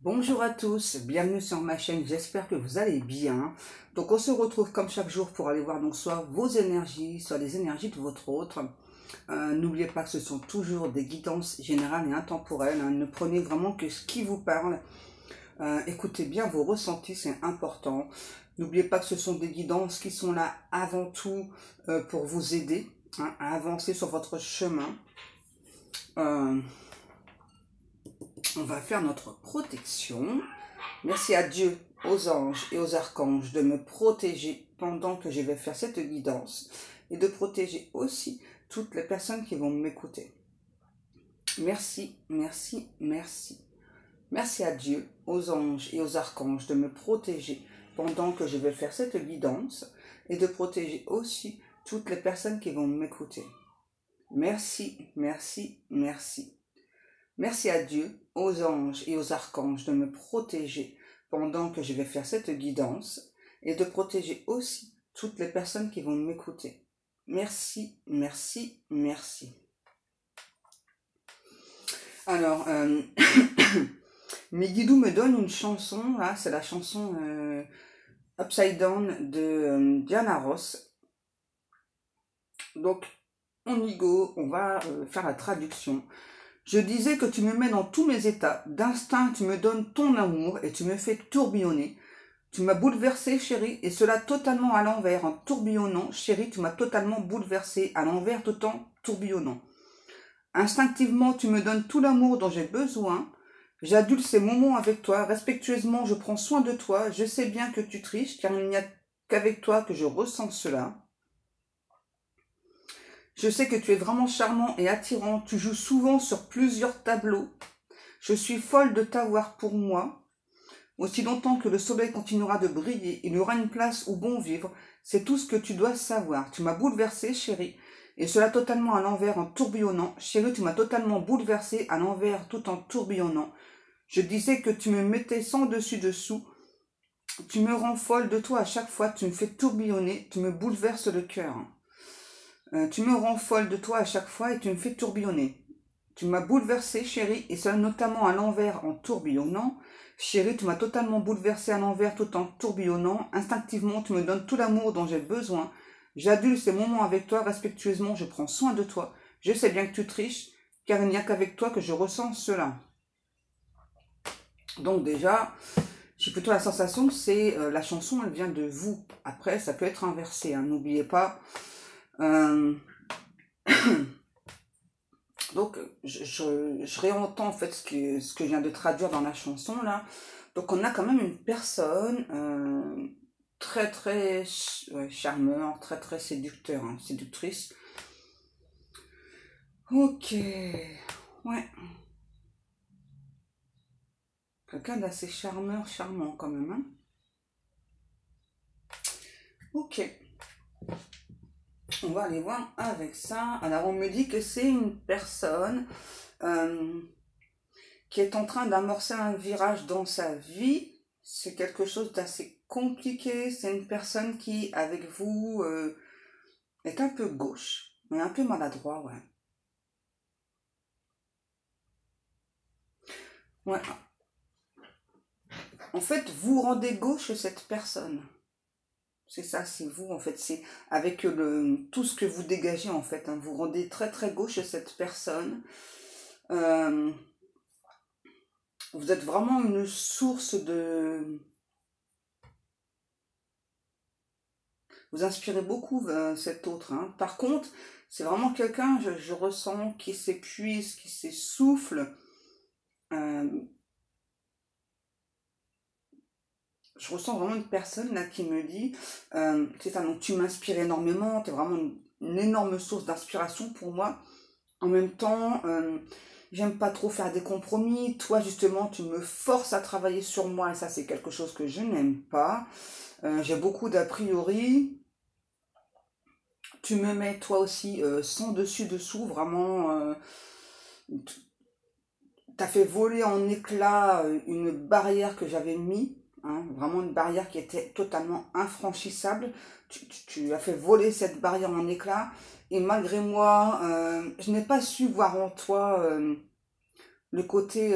Bonjour à tous, bienvenue sur ma chaîne, j'espère que vous allez bien. Donc on se retrouve comme chaque jour pour aller voir donc soit vos énergies, soit les énergies de votre autre. N'oubliez pas que ce sont toujours des guidances générales et intemporelles, hein. Ne prenez vraiment que ce qui vous parle. Écoutez bien vos ressentis, c'est important. N'oubliez pas que ce sont des guidances qui sont là avant tout pour vous aider, hein, à avancer sur votre chemin. On va faire notre protection. Merci à Dieu, aux anges et aux archanges de me protéger pendant que je vais faire cette guidance et de protéger aussi toutes les personnes qui vont m'écouter. Merci, merci, merci. Merci à Dieu, aux anges et aux archanges de me protéger pendant que je vais faire cette guidance et de protéger aussi toutes les personnes qui vont m'écouter. Merci, merci, merci. Merci à Dieu, aux anges et aux archanges de me protéger pendant que je vais faire cette guidance et de protéger aussi toutes les personnes qui vont m'écouter. Merci, merci, merci. Alors, mes guidoux me donnent une chanson, là, c'est la chanson Upside Down de Diana Ross. Donc, on y go, on va faire la traduction. Je disais que tu me mets dans tous mes états. D'instinct, tu me donnes ton amour et tu me fais tourbillonner. Tu m'as bouleversé, chérie, et cela totalement à l'envers, en tourbillonnant. Chérie, tu m'as totalement bouleversé, à l'envers tout en tourbillonnant. Instinctivement, tu me donnes tout l'amour dont j'ai besoin. J'adule ces moments avec toi. Respectueusement, je prends soin de toi. Je sais bien que tu triches, car il n'y a qu'avec toi que je ressens cela. Je sais que tu es vraiment charmant et attirant. Tu joues souvent sur plusieurs tableaux. Je suis folle de t'avoir pour moi. Aussi longtemps que le soleil continuera de briller, il y aura une place où bon vivre. C'est tout ce que tu dois savoir. Tu m'as bouleversée, chérie. Et cela totalement à l'envers en tourbillonnant. Chérie, tu m'as totalement bouleversée à l'envers tout en tourbillonnant. Je disais que tu me mettais sans dessus-dessous. Tu me rends folle de toi à chaque fois. Tu me fais tourbillonner. Tu me bouleverses le cœur. Tu me rends folle de toi à chaque fois et tu me fais tourbillonner. Tu m'as bouleversée, chérie, et cela notamment à l'envers en tourbillonnant. Chérie, tu m'as totalement bouleversée à l'envers tout en tourbillonnant. Instinctivement, tu me donnes tout l'amour dont j'ai besoin. J'adule ces moments avec toi, respectueusement, je prends soin de toi. Je sais bien que tu triches, car il n'y a qu'avec toi que je ressens cela. Donc déjà, j'ai plutôt la sensation que c'est la chanson, elle vient de vous. Après, ça peut être inversé, hein, n'oubliez pas. Donc, je réentends en fait ce que je viens de traduire dans la chanson là. Donc, on a quand même une personne très très charmeur, très très séducteur, hein, séductrice. Ok, ouais. Quelqu'un d'assez charmeur, charmant quand même, hein. Ok. On va aller voir avec ça. Alors, on me dit que c'est une personne qui est en train d'amorcer un virage dans sa vie. C'est quelque chose d'assez compliqué. C'est une personne qui, avec vous, est un peu gauche, mais un peu maladroit, ouais. Ouais. En fait, vous rendez gauche cette personne. C'est ça, c'est vous, en fait. C'est avec tout ce que vous dégagez, en fait, hein. Vous rendez très, très gauche cette personne. Vous êtes vraiment une source de... Vous inspirez beaucoup cet autre, hein. Par contre, c'est vraiment quelqu'un, je ressens, qui s'épuise, qui s'essouffle. Je ressens vraiment une personne là qui me dit, c'est ça, donc tu m'inspires énormément, tu es vraiment une énorme source d'inspiration pour moi. En même temps, j'aime pas trop faire des compromis. Toi, justement, tu me forces à travailler sur moi et ça, c'est quelque chose que je n'aime pas. J'ai beaucoup d'a priori. Tu me mets, toi aussi, sans dessus-dessous, vraiment. T'as fait voler en éclats une barrière que j'avais mis. Hein, vraiment une barrière qui était totalement infranchissable. Tu as fait voler cette barrière en éclats. Et malgré moi, je n'ai pas su voir en toi le côté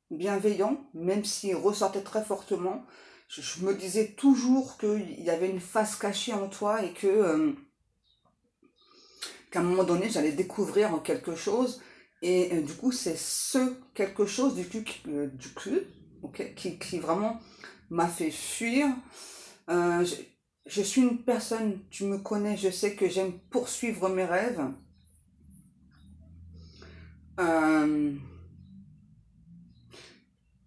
bienveillant, même s'il ressortait très fortement. Je me disais toujours qu'il y avait une face cachée en toi et qu'à un moment donné, j'allais découvrir quelque chose. Et du coup, c'est ce quelque chose ok, qui vraiment m'a fait fuir. Euh, je, je suis une personne, tu me connais, je sais que j'aime poursuivre mes rêves. Euh,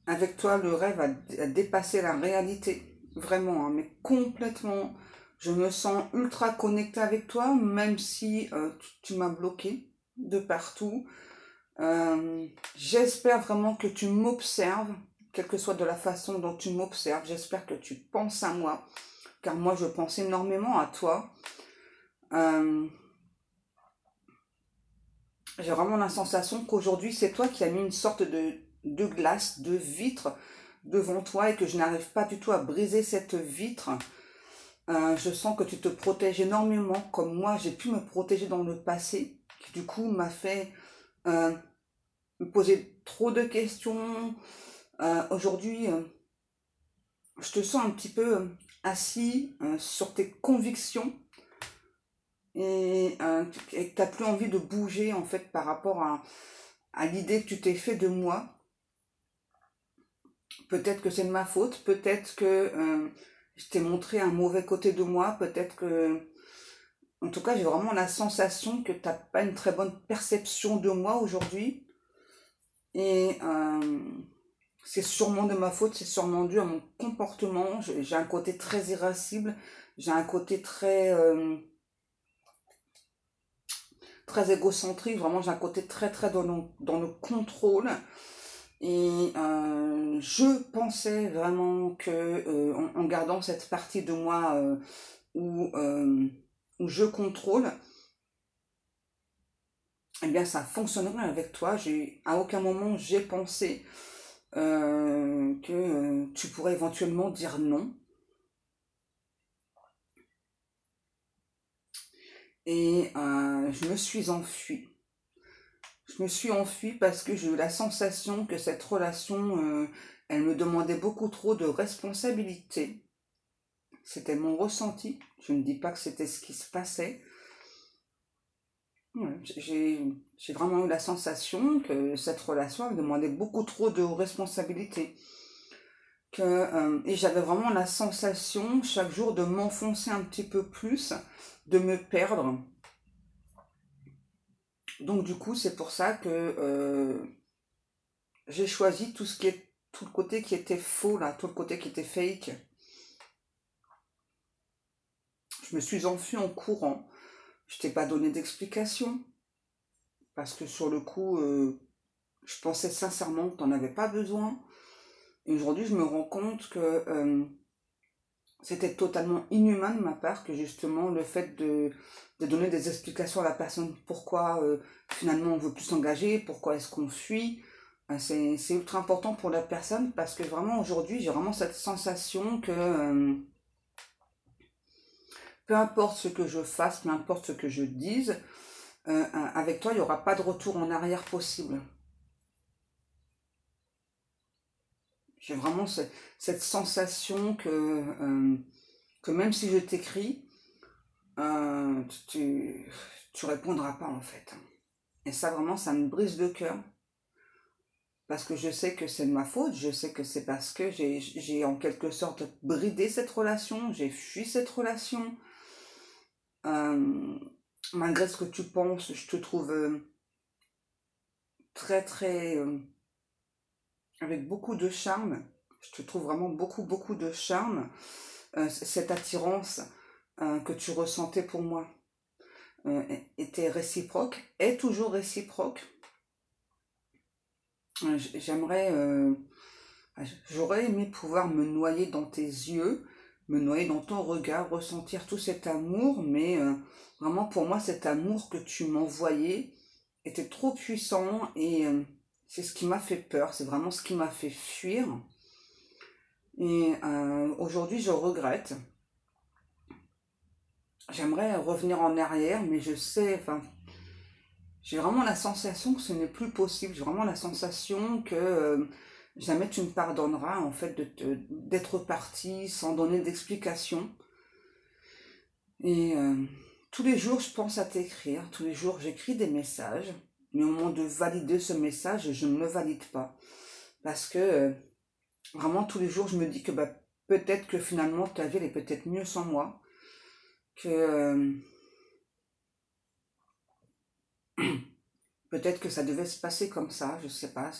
Avec toi, le rêve a dépassé la réalité, vraiment, hein, mais complètement. Je me sens ultra connectée avec toi, même si tu m'as bloqué de partout. J'espère vraiment que tu m'observes, quelle que soit de la façon dont tu m'observes. J'espère que tu penses à moi, car moi, je pense énormément à toi. Euh, j'ai vraiment la sensation qu'aujourd'hui, c'est toi qui as mis une sorte de glace, de vitre devant toi et que je n'arrive pas du tout à briser cette vitre. Je sens que tu te protèges énormément, comme moi j'ai pu me protéger dans le passé, qui du coup m'a fait euh, me poser trop de questions. Aujourd'hui, je te sens un petit peu assis sur tes convictions et que tu n'as plus envie de bouger en fait par rapport à l'idée que tu t'es fait de moi. Peut-être que c'est de ma faute, peut-être que je t'ai montré un mauvais côté de moi, peut-être que... En tout cas, j'ai vraiment la sensation que tu n'as pas une très bonne perception de moi aujourd'hui. Et c'est sûrement de ma faute, c'est sûrement dû à mon comportement. J'ai un côté très irascible, j'ai un côté très égocentrique, vraiment j'ai un côté très dans le contrôle. Et je pensais vraiment que en gardant cette partie de moi où, où je contrôle, eh bien ça fonctionnerait avec toi. À aucun moment j'ai pensé que tu pourrais éventuellement dire non. Et je me suis enfuie. Je me suis enfuie parce que j'ai eu la sensation que cette relation, elle me demandait beaucoup trop de responsabilités. C'était mon ressenti. Je ne dis pas que c'était ce qui se passait. Ouais, j'ai vraiment eu la sensation que cette relation elle demandait beaucoup trop de responsabilités. Et j'avais vraiment la sensation chaque jour de m'enfoncer un petit peu plus, de me perdre. Donc du coup, c'est pour ça que j'ai choisi tout le côté qui était faux là, tout le côté qui était fake. Je me suis enfuie en courant. Je t'ai pas donné d'explication parce que sur le coup, je pensais sincèrement que tu n'en avais pas besoin. Et aujourd'hui, je me rends compte que c'était totalement inhumain de ma part, que justement le fait de donner des explications à la personne pourquoi finalement on veut plus s'engager, pourquoi est-ce qu'on fuit, c'est ultra important pour la personne parce que vraiment aujourd'hui j'ai vraiment cette sensation que peu importe ce que je fasse, peu importe ce que je dise, avec toi il n'y aura pas de retour en arrière possible. J'ai vraiment cette sensation que même si je t'écris, tu répondras pas en fait. Et ça vraiment, ça me brise le cœur. Parce que je sais que c'est de ma faute, je sais que c'est parce que j'ai en quelque sorte bridé cette relation, j'ai fui cette relation. Euh, Malgré ce que tu penses, je te trouve très, avec beaucoup de charme. Je te trouve vraiment beaucoup de charme. Cette attirance que tu ressentais pour moi était réciproque, est toujours réciproque. J'aimerais, j'aurais aimé pouvoir me noyer dans tes yeux, me noyer dans ton regard, ressentir tout cet amour, mais vraiment pour moi cet amour que tu m'envoyais était trop puissant et c'est ce qui m'a fait peur, c'est vraiment ce qui m'a fait fuir. Et aujourd'hui je regrette. J'aimerais revenir en arrière, mais je sais, enfin, j'ai vraiment la sensation que ce n'est plus possible. J'ai vraiment la sensation que jamais tu me pardonneras en fait d'être parti sans donner d'explication. Et tous les jours, je pense à t'écrire. Tous les jours, j'écris des messages. Mais au moment de valider ce message, je ne le valide pas. Parce que vraiment, tous les jours, je me dis que bah, peut-être que finalement, ta vie, elle est peut-être mieux sans moi. Que peut-être que ça devait se passer comme ça. Je sais pas.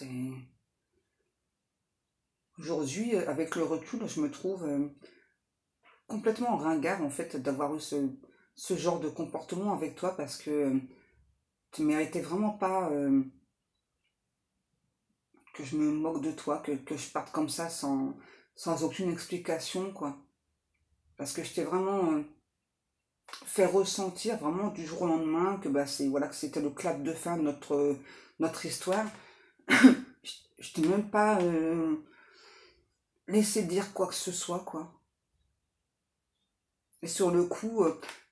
Aujourd'hui, avec le recul, je me trouve complètement ringard, en fait, d'avoir eu ce genre de comportement avec toi. Parce que tu méritais vraiment pas que je me moque de toi, que je parte comme ça sans aucune explication, quoi. Parce que je t'ai vraiment fait ressentir vraiment du jour au lendemain que bah c'est voilà que c'était le clap de fin de notre histoire. Je t'ai même pas laissé dire quoi que ce soit, quoi. Et sur le coup,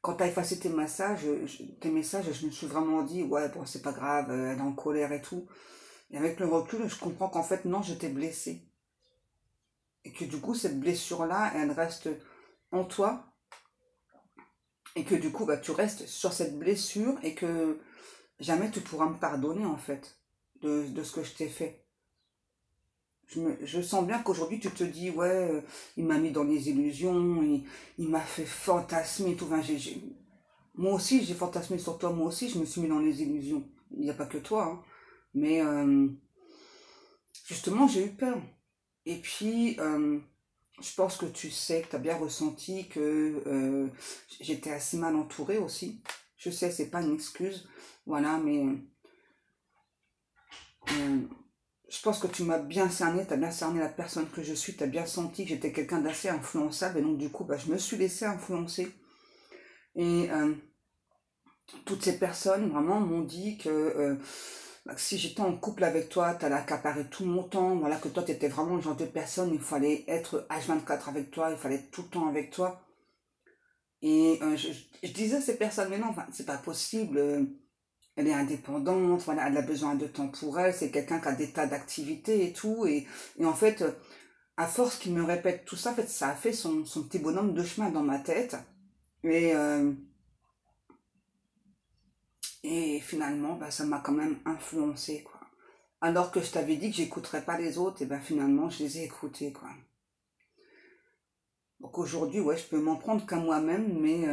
quand t'as effacé tes messages, je me suis vraiment dit ouais bon c'est pas grave, elle est en colère et tout. Et avec le recul, je comprends qu'en fait non, je t'ai blessé. Et que du coup cette blessure là, elle reste en toi. Et que du coup bah tu restes sur cette blessure et que jamais tu pourras me pardonner en fait de ce que je t'ai fait. Je sens bien qu'aujourd'hui tu te dis ouais il m'a mis dans les illusions, il m'a fait fantasmer et tout. Enfin, moi aussi j'ai fantasmé sur toi, moi aussi je me suis mis dans les illusions. Il n'y a pas que toi, hein. Mais justement j'ai eu peur. Et puis je pense que tu sais, que tu as bien ressenti que j'étais assez mal entourée aussi. Je sais, c'est pas une excuse, voilà, mais euh, je pense que tu m'as bien cerné, tu as bien cerné la personne que je suis, tu as bien senti que j'étais quelqu'un d'assez influençable, et donc du coup, bah, je me suis laissée influencer. Et toutes ces personnes, vraiment, m'ont dit que si j'étais en couple avec toi, tu allais accaparer tout mon temps, voilà, que toi, tu étais vraiment le genre de personne, il fallait être H24 avec toi, il fallait être tout le temps avec toi. Et je disais à ces personnes, mais non, enfin, c'est pas possible, elle est indépendante, voilà, elle a besoin de temps pour elle, c'est quelqu'un qui a des tas d'activités et tout, et en fait, à force qu'il me répète tout ça, en fait, ça a fait son petit bonhomme de chemin dans ma tête, et, euh, et finalement, bah, ça m'a quand même influencé, quoi. Alors que je t'avais dit que j'écouterais pas les autres, et ben finalement, je les ai écoutés, quoi. Donc aujourd'hui, ouais, je peux m'en prendre qu'à moi-même, mais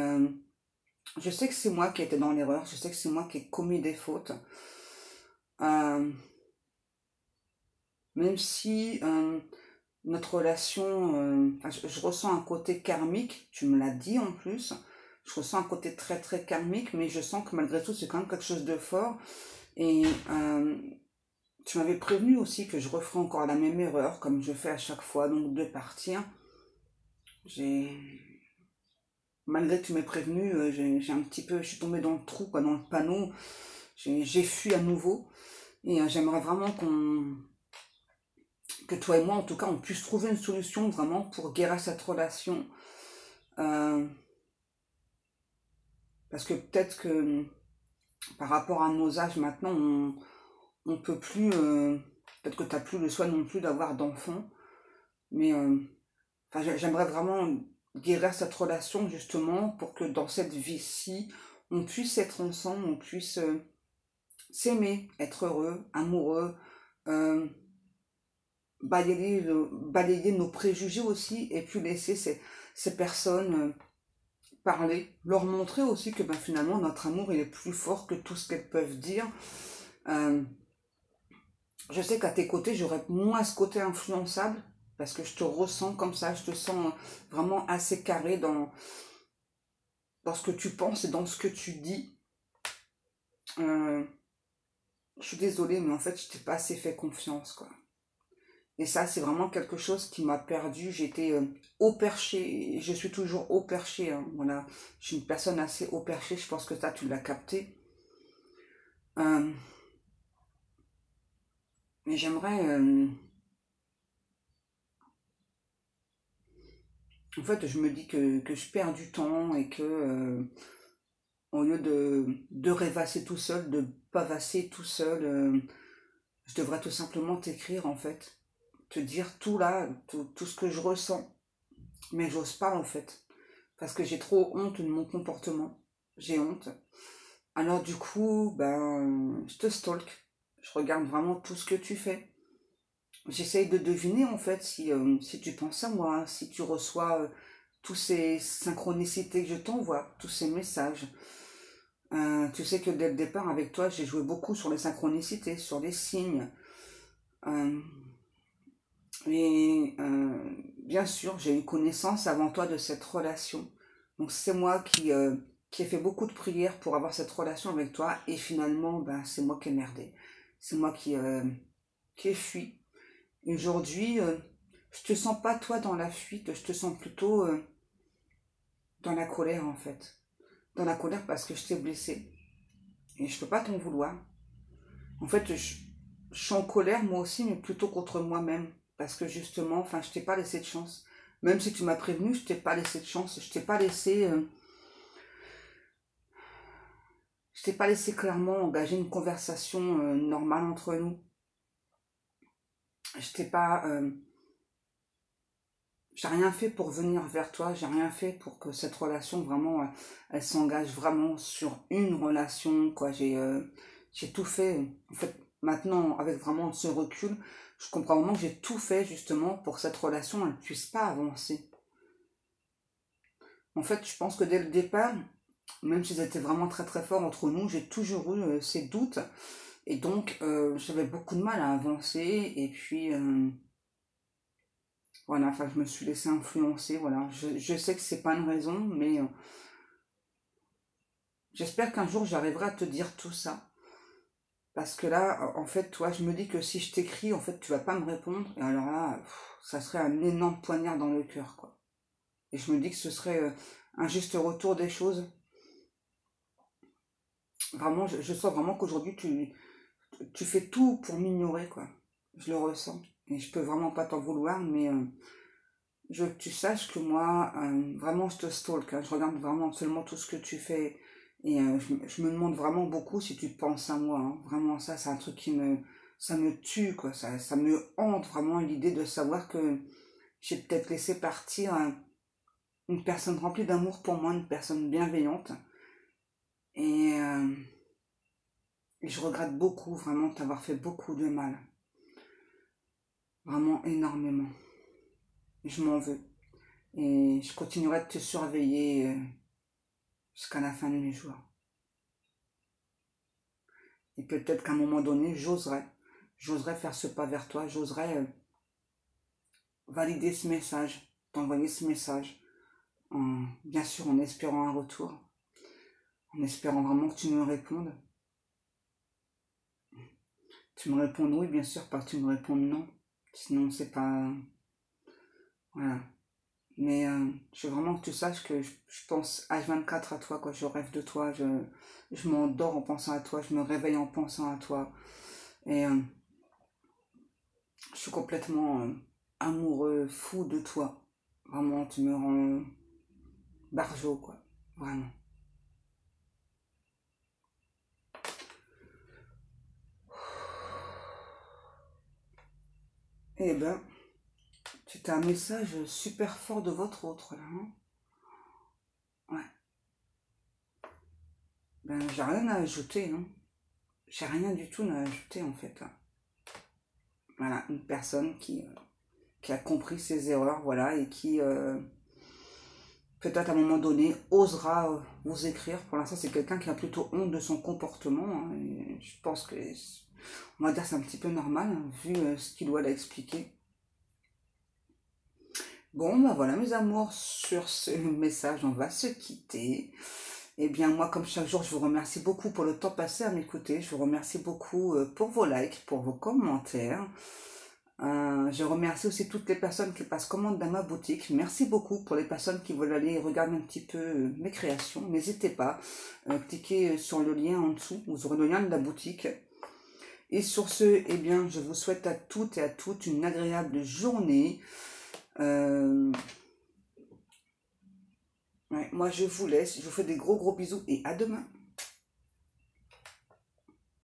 je sais que c'est moi qui étais dans l'erreur, je sais que c'est moi qui ai commis des fautes. Euh, Même si notre relation, enfin, je ressens un côté karmique, tu me l'as dit en plus, je ressens un côté très très karmique, mais je sens que malgré tout c'est quand même quelque chose de fort. Et tu m'avais prévenu aussi que je referais encore la même erreur, comme je fais à chaque fois, donc de partir. J'ai Malgré que tu m'aies prévenu, j'ai un petit peu, je suis tombée dans le trou, quoi, dans le panneau. J'ai fui à nouveau. Et j'aimerais vraiment que toi et moi, en tout cas, on puisse trouver une solution vraiment pour guérir cette relation. Euh, Parce que peut-être que par rapport à nos âges maintenant, on peut plus, peut-être que tu n'as plus le soin non plus d'avoir d'enfants. Mais enfin, j'aimerais vraiment guérir cette relation justement pour que dans cette vie-ci, on puisse être ensemble, on puisse s'aimer, être heureux, amoureux, euh, balayer nos préjugés aussi et puis laisser ces personnes parler, leur montrer aussi que ben, finalement notre amour il est plus fort que tout ce qu'elles peuvent dire. Euh, je sais qu'à tes côtés j'aurais moins ce côté influençable parce que je te ressens comme ça, je te sens vraiment assez carré dans ce que tu penses et dans ce que tu dis. Euh, je suis désolée mais en fait je t'ai pas assez fait confiance quoi. Et ça, c'est vraiment quelque chose qui m'a perdu. J'étais haut perché, et je suis toujours haut perché, hein. Voilà. Je suis une personne assez haut perché, je pense que ça, tu l'as capté. Euh, mais j'aimerais... en fait, je me dis que je perds du temps et que au lieu de rêvasser tout seul, de pavasser tout seul, je devrais tout simplement t'écrire, en fait. te dire tout là, tout ce que je ressens. Mais j'ose pas en fait. Parce que j'ai trop honte de mon comportement. J'ai honte. Alors du coup, ben, je te stalk. Je regarde vraiment tout ce que tu fais. J'essaye de deviner en fait si tu penses à moi, si tu reçois tous ces synchronicités que je t'envoie, tous ces messages. Tu sais que dès le départ avec toi, j'ai joué beaucoup sur les synchronicités, sur les signes. Euh, bien sûr, j'ai eu connaissance avant toi de cette relation. Donc c'est moi qui ai fait beaucoup de prières pour avoir cette relation avec toi. Et finalement, ben, c'est moi qui ai merdé. C'est moi qui ai fui. Aujourd'hui, je te sens pas toi dans la fuite, je te sens plutôt dans la colère en fait. Dans la colère parce que je t'ai blessé. Et je peux pas t'en vouloir. En fait, je suis en colère moi aussi, mais plutôt contre moi-même. Parce que justement, enfin, je t'ai pas laissé de chance. Même si tu m'as prévenu, je t'ai pas laissé de chance. Je t'ai pas laissé clairement engager une conversation normale entre nous. Je t'ai pas, j'ai rien fait pour venir vers toi. J'ai rien fait pour que cette relation vraiment, elle s'engage vraiment sur une relation, quoi. J'ai tout fait. En fait, maintenant, avec vraiment ce recul, je comprends vraiment que j'ai tout fait justement pour que cette relation, elle ne puisse pas avancer. En fait, je pense que dès le départ, même s'ils étaient vraiment très très forts entre nous, j'ai toujours eu ces doutes. Et donc, j'avais beaucoup de mal à avancer. Et puis, voilà, enfin, je me suis laissée influencer. Voilà, je sais que c'est pas une raison, mais j'espère qu'un jour j'arriverai à te dire tout ça. Parce que là, en fait, toi, je me dis que si je t'écris, en fait, tu vas pas me répondre. Et alors là, ça serait un énorme poignard dans le cœur, quoi. Et je me dis que ce serait un juste retour des choses. Vraiment, je sens vraiment qu'aujourd'hui, tu fais tout pour m'ignorer, quoi. Je le ressens. Et je peux vraiment pas t'en vouloir, mais je veux que tu saches que moi, vraiment, je te stalk. Hein. Je regarde vraiment absolument tout ce que tu fais. Et je me demande vraiment beaucoup si tu penses à moi. Hein. Vraiment, ça, c'est un truc ça me tue, quoi. Ça me hante vraiment l'idée de savoir que j'ai peut-être laissé partir une personne remplie d'amour pour moi, une personne bienveillante. Et, euh, et je regrette beaucoup, vraiment, t'avoir fait beaucoup de mal. Vraiment énormément. Je m'en veux. Et je continuerai de te surveiller jusqu'à la fin de mes jours. Et peut-être qu'à un moment donné, j'oserais faire ce pas vers toi, j'oserais valider ce message, t'envoyer ce message, bien sûr en espérant un retour, en espérant vraiment que tu me répondes. Tu me réponds oui, bien sûr, pas que tu me répondes non. Sinon, c'est pas... Voilà. Mais je veux vraiment que tu saches que je pense H24 à toi, quoi. Je rêve de toi, je m'endors en pensant à toi, je me réveille en pensant à toi. Et je suis complètement amoureux, fou de toi. Vraiment, tu me rends barjo, quoi. Vraiment. Eh ben, c'était un message super fort de votre autre, là. Hein. Ouais. Ben, j'ai rien à ajouter, hein. J'ai rien du tout à ajouter, en fait. Hein. Voilà, une personne qui a compris ses erreurs, voilà, et qui, peut-être à un moment donné, osera vous écrire. Pour l'instant, c'est quelqu'un qui a plutôt honte de son comportement. Hein, et je pense que, on va dire, c'est un petit peu normal, hein, vu ce qu'il doit l'expliquer. Bon, ben voilà, mes amours, sur ce message, on va se quitter. Eh bien, moi, comme chaque jour, je vous remercie beaucoup pour le temps passé à m'écouter. Je vous remercie beaucoup pour vos likes, pour vos commentaires. Je remercie aussi toutes les personnes qui passent commande dans ma boutique. Merci beaucoup pour les personnes qui veulent aller regarder un petit peu mes créations. N'hésitez pas, cliquez sur le lien en dessous, vous aurez le lien de la boutique. Et sur ce, eh bien, je vous souhaite à toutes et à toutes une agréable journée. Ouais, moi, je vous laisse, je vous fais des gros bisous et à demain.